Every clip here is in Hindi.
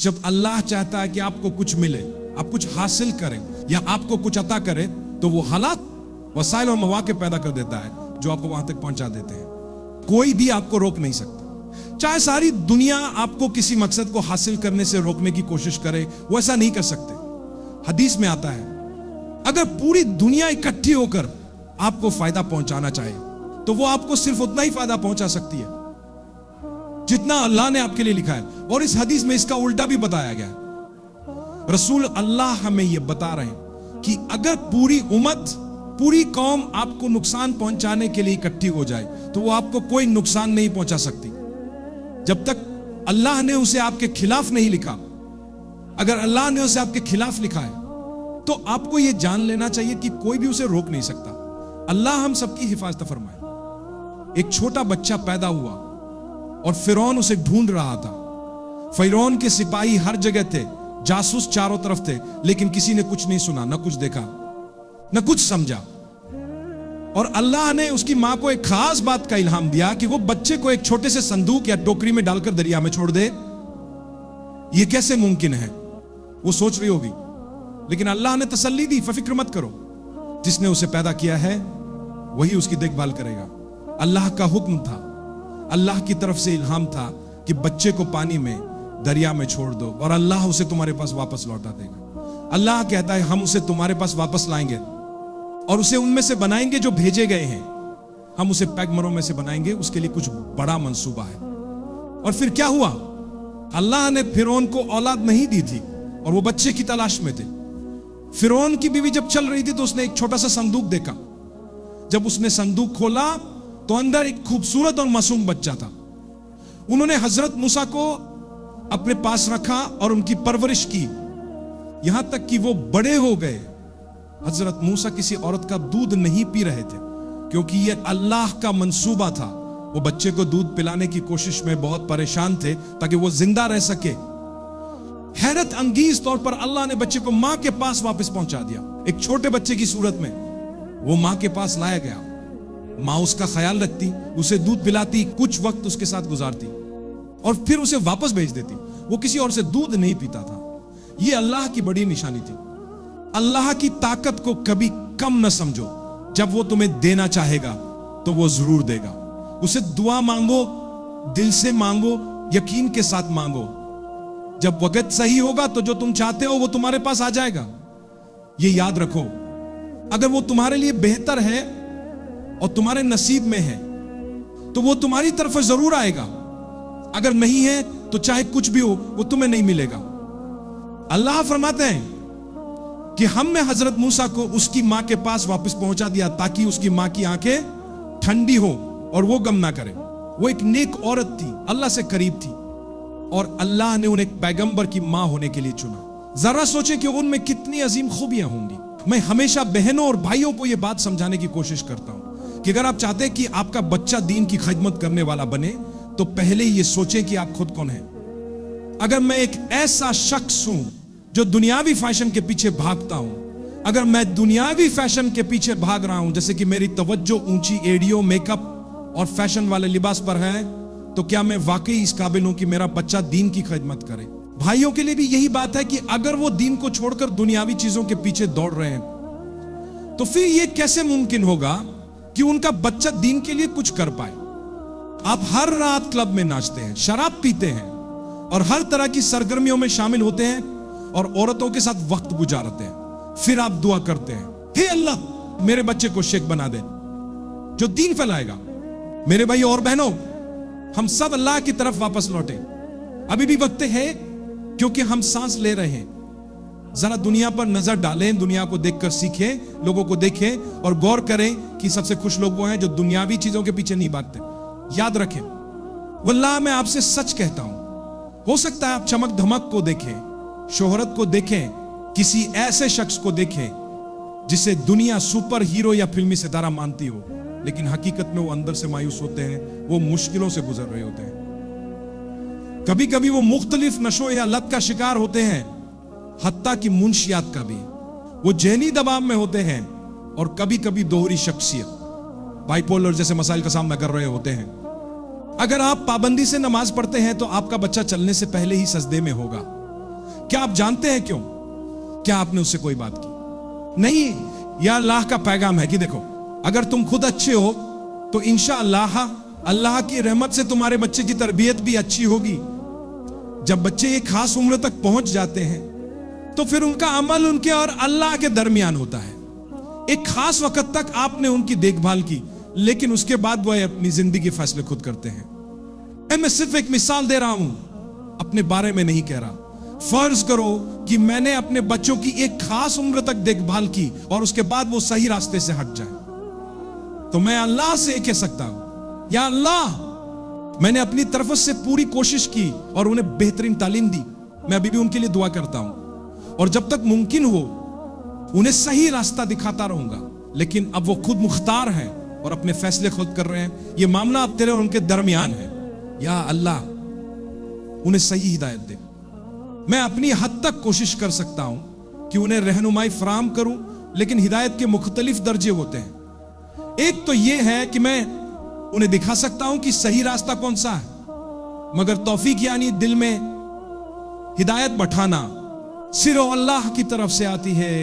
जब अल्लाह चाहता है कि आपको कुछ मिले, आप कुछ हासिल करें या आपको कुछ अता करे, तो वो हालात, वसाइल और मौके पैदा कर देता है जो आपको वहां तक पहुंचा देते हैं। कोई भी आपको रोक नहीं सकता। चाहे सारी दुनिया आपको किसी मकसद को हासिल करने से रोकने की कोशिश करे, वो ऐसा नहीं कर सकते। हदीस में आता है, अगर पूरी दुनिया इकट्ठी होकर आपको फायदा पहुंचाना चाहे, तो वो आपको सिर्फ उतना ही फायदा पहुंचा सकती है जितना अल्लाह ने आपके लिए लिखा है। और इस हदीस में इसका उल्टा भी बताया गया है। रसूल अल्लाह हमें यह बता रहे हैं कि अगर पूरी उम्मत, पूरी कौम आपको नुकसान पहुंचाने के लिए इकट्ठी हो जाए, तो वो आपको कोई नुकसान नहीं पहुंचा सकती जब तक अल्लाह ने उसे आपके खिलाफ नहीं लिखा। अगर अल्लाह ने उसे आपके खिलाफ लिखा है, तो आपको यह जान लेना चाहिए कि कोई भी उसे रोक नहीं सकता। अल्लाह हम सबकी हिफाजत फरमाए। एक छोटा बच्चा पैदा हुआ और फिरौन उसे ढूंढ रहा था। फिरौन के सिपाही हर जगह थे, जासूस चारों तरफ थे, लेकिन किसी ने कुछ नहीं सुना, न कुछ देखा, न कुछ समझा। और अल्लाह ने उसकी मां को एक खास बात का इल्हाम दिया कि वो बच्चे को एक छोटे से संदूक या टोकरी में डालकर दरिया में छोड़ दे। ये कैसे मुमकिन है, वो सोच रही होगी, लेकिन अल्लाह ने तसल्ली दी, फिक्र मत करो, जिसने उसे पैदा किया है वही उसकी देखभाल करेगा। अल्लाह का हुक्म था, अल्लाह की तरफ से इल्हाम था कि बच्चे को पानी में, दरिया में छोड़ दो और अल्लाह उसे तुम्हारे पास वापस लौटा देगा। अल्लाह कहता है हम उसे तुम्हारे पास वापस लाएंगे और उसे उनमें से बनाएंगे जो भेजे गए हैं। हम उसे पैगंबरों में से बनाएंगे, उसके लिए कुछ बड़ा मंसूबा है। और फिर क्या हुआ, अल्लाह ने फिरौन को औलाद नहीं दी थी और वो बच्चे की तलाश में थे। फिरौन की बीवी जब चल रही थी तो उसने एक छोटा सा संदूक देखा। जब उसने संदूक खोला तो अंदर एक खूबसूरत और मासूम बच्चा था। उन्होंने हजरत मूसा को अपने पास रखा और उनकी परवरिश की, यहां तक कि वो बड़े हो गए। हजरत मूसा किसी औरत का दूध नहीं पी रहे थे, क्योंकि यह अल्लाह का मंसूबा था। वो बच्चे को दूध पिलाने की कोशिश में बहुत परेशान थे ताकि वो जिंदा रह सके। हैरत अंगेज तौर पर अल्लाह ने बच्चे को मां के पास वापस पहुंचा दिया। एक छोटे बच्चे की सूरत में वो मां के पास लाया गया। मां उसका ख्याल रखती, उसे दूध पिलाती, कुछ वक्त उसके साथ गुजारती और फिर उसे वापस भेज देती। वो किसी और से दूध नहीं पीता था। यह अल्लाह की बड़ी निशानी थी। अल्लाह की ताकत को कभी कम न समझो। जब वो तुम्हें देना चाहेगा तो वो जरूर देगा। उसे दुआ मांगो, दिल से मांगो, यकीन के साथ मांगो। जब वक्त सही होगा तो जो तुम चाहते हो वो तुम्हारे पास आ जाएगा। ये याद रखो, अगर वो तुम्हारे लिए बेहतर है और तुम्हारे नसीब में है तो वो तुम्हारी तरफ जरूर आएगा। अगर नहीं है तो चाहे कुछ भी हो वो तुम्हें नहीं मिलेगा। अल्लाह फरमाते हैं कि हमने हजरत मूसा को उसकी मां के पास वापस पहुंचा दिया ताकि उसकी मां की आंखें ठंडी हो और वो गम ना करे। वो एक नेक औरत थी, अल्लाह से करीब थी और अल्लाह ने उन्हें एक पैगंबर की मां होने के लिए चुना। जरा सोचे कि उनमें कितनी अजीम खूबियां होंगी। मैं हमेशा बहनों और भाइयों को यह बात समझाने की कोशिश करता हूं कि अगर आप चाहते हैं कि आपका बच्चा दीन की खिदमत करने वाला बने तो पहले ये सोचें कि आप खुद कौन हैं। अगर मैं एक ऐसा शख्स हूं जो दुनियावी फैशन के पीछे भागता हूं, अगर मैं दुनियावी फैशन के पीछे भाग रहा हूं, जैसे कि मेरी तवज्जो ऊंची एडियो, मेकअप और फैशन वाले लिबास पर है, तो क्या मैं वाकई इस काबिल हूं कि मेरा बच्चा दीन की खिदमत करे। भाइयों के लिए भी यही बात है कि अगर वो दीन को छोड़कर दुनियावी चीजों के पीछे दौड़ रहे हैं तो फिर यह कैसे मुमकिन होगा कि उनका बच्चा दीन के लिए कुछ कर पाए। आप हर रात क्लब में नाचते हैं, शराब पीते हैं और हर तरह की सरगर्मियों में शामिल होते हैं और औरतों के साथ वक्त गुजारते हैं। फिर आप दुआ करते हैं, हे अल्लाह मेरे बच्चे को शेख बना दे जो दीन फैलाएगा। मेरे भाई और बहनों, हम सब अल्लाह की तरफ वापस लौटे। अभी भी वक्त है क्योंकि हम सांस ले रहे हैं। जरा दुनिया पर नजर डालें, दुनिया को देखकर सीखें, लोगों को देखें और गौर करें कि सबसे खुश लोग वो हैं जो दुनियावी चीजों के पीछे नहीं भागते। याद रखें, वल्लाह मैं आपसे सच कहता हूं, हो सकता है आप चमक धमक को देखें, शोहरत को देखें, किसी ऐसे शख्स को देखें जिसे दुनिया सुपर हीरो या फिल्मी सितारा मानती हो, लेकिन हकीकत में वो अंदर से मायूस होते हैं, वो मुश्किलों से गुजर रहे होते हैं। कभी कभी वो मुख्तलिफ नशो या लत का शिकार होते हैं, हत्ता की मुंशियात का भी। वो जहनी दबाव में होते हैं और कभी कभी दोहरी शख्सियत, बाइपोलर जैसे मसाइल का सामना कर रहे होते हैं। अगर आप पाबंदी से नमाज पढ़ते हैं तो आपका बच्चा चलने से पहले ही सजदे में होगा। क्या आप जानते हैं क्यों? क्या आपने उससे कोई बात की? नहीं। यह अल्लाह का पैगाम है कि देखो, अगर तुम खुद अच्छे हो तो इंशाअल्लाह अल्लाह की रहमत से तुम्हारे बच्चे की तरबियत भी अच्छी होगी। जब बच्चे एक खास उम्र तक पहुंच जाते हैं तो फिर उनका अमल उनके और अल्लाह के दरमियान होता है। एक खास वक्त तक आपने उनकी देखभाल की, लेकिन उसके बाद वह अपनी जिंदगी के फैसले खुद करते हैं। मैं सिर्फ एक मिसाल दे रहा हूं, अपने बारे में नहीं कह रहा। फर्ज करो कि मैंने अपने बच्चों की एक खास उम्र तक देखभाल की और उसके बाद वो सही रास्ते से हट जाए, तो मैं अल्लाह से कह सकता हूं, या अल्लाह, मैंने अपनी तरफ से पूरी कोशिश की और उन्हें बेहतरीन तालीम दी। मैं अभी भी उनके लिए दुआ करता हूं और जब तक मुमकिन हो उन्हें सही रास्ता दिखाता रहूंगा। लेकिन अब वो खुद मुख्तार हैं और अपने फैसले खुद कर रहे हैं। ये मामला अब तेरे और उनके दरमियान है। या अल्लाह, उन्हें सही हिदायत दे। मैं अपनी हद तक कोशिश कर सकता हूं कि उन्हें रहनुमाई फराम करूं, लेकिन हिदायत के मुख्तलिफ दर्जे होते हैं। एक तो यह है कि मैं उन्हें दिखा सकता हूं कि सही रास्ता कौन सा है, मगर तौफीक यानी दिल में हिदायत बैठाना सिर्फ अल्लाह की तरफ से आती है।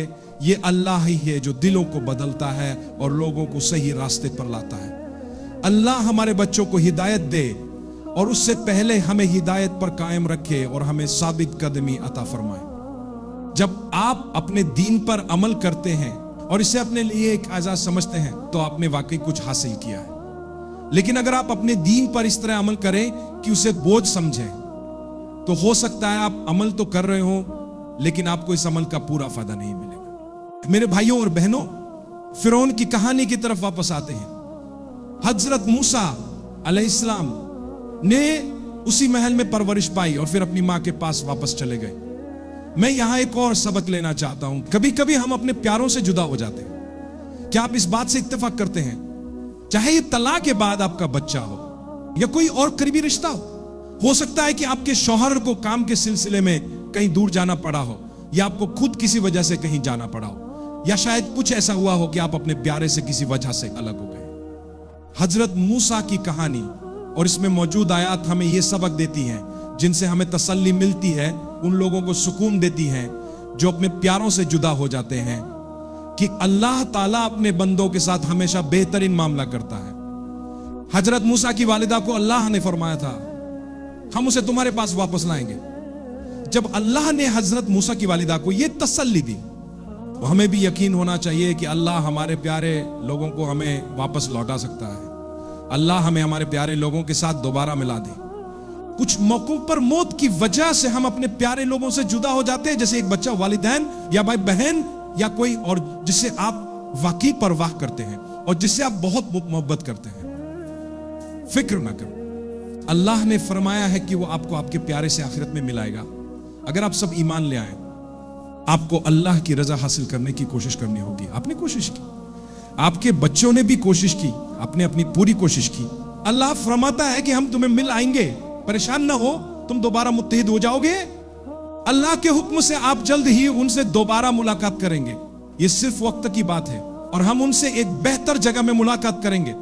ये अल्लाह ही है जो दिलों को बदलता है और लोगों को सही रास्ते पर लाता है। अल्लाह हमारे बच्चों को हिदायत दे और उससे पहले हमें हिदायत पर कायम रखे और हमें साबित कदमी अता फरमाए। जब आप अपने दीन पर अमल करते हैं और इसे अपने लिए एक आजाद समझते हैं तो आपने वाकई कुछ हासिल किया है। लेकिन अगर आप अपने दीन पर इस तरह अमल करें कि उसे बोझ समझें, तो हो सकता है आप अमल तो कर रहे हो लेकिन आपको इस अमल का पूरा फायदा नहीं मिलेगा। मेरे भाइयों और बहनों, फिरौन की कहानी की तरफ वापस आते हैं। हजरत मूसा अलैहिस्सलाम ने उसी महल में परवरिश पाई और फिर अपनी मां के पास वापस चले गए। मैं यहां एक और सबक लेना चाहता हूं। कभी कभी हम अपने प्यारों से जुदा हो जाते हैं। क्या आप इस बात से इत्तेफाक करते हैं, चाहे ये तलाक के बाद आपका बच्चा हो या कोई और करीबी रिश्ता हो सकता है कि आपके शौहर को काम के सिलसिले में कहीं दूर जाना पड़ा हो, या आपको खुद किसी वजह से कहीं जाना पड़ा हो, या शायद कुछ ऐसा हुआ हो कि आप अपने प्यारे से किसी वजह से अलग हो गए। हजरत मूसा की कहानी और इसमें मौजूद आयत हमें यह सबक देती हैं, जिनसे हमें तसल्ली मिलती है, उन लोगों को सुकून देती हैं जो अपने प्यारों से जुदा हो जाते हैं, कि अल्लाह ताला अपने बंदों के साथ हमेशा बेहतरीन मामला करता है। हजरत मूसा की वालिदा को अल्लाह ने फरमाया था, हम उसे तुम्हारे पास वापस लाएंगे। जब अल्लाह ने हजरत मूसा की वालिदा को यह तसल्ली दी, तो हमें भी यकीन होना चाहिए कि अल्लाह हमारे प्यारे लोगों को हमें वापस लौटा सकता है। अल्लाह हमें हमारे प्यारे लोगों के साथ दोबारा मिला दे। कुछ मौकों पर मौत की वजह से हम अपने प्यारे लोगों से जुदा हो जाते हैं, जैसे एक बच्चा वालिदैन या भाई बहन या कोई और जिससे आप वाकई परवाह करते हैं और जिससे आप बहुत मोहब्बत करते हैं। फिक्र ना करो, अल्लाह ने फरमाया है कि वो आपको आपके प्यारे से आखिरत में मिलाएगा। अगर आप सब ईमान ले आए, आपको अल्लाह की रजा हासिल करने की कोशिश करनी होगी। आपने कोशिश की, आपके बच्चों ने भी कोशिश की, आपने अपनी पूरी कोशिश की। अल्लाह फरमाता है कि हम तुम्हें मिल आएंगे, परेशान ना हो, तुम दोबारा मुत्तहिद हो जाओगे। अल्लाह के हुक्म से आप जल्द ही उनसे दोबारा मुलाकात करेंगे। ये सिर्फ वक्त की बात है और हम उनसे एक बेहतर जगह में मुलाकात करेंगे।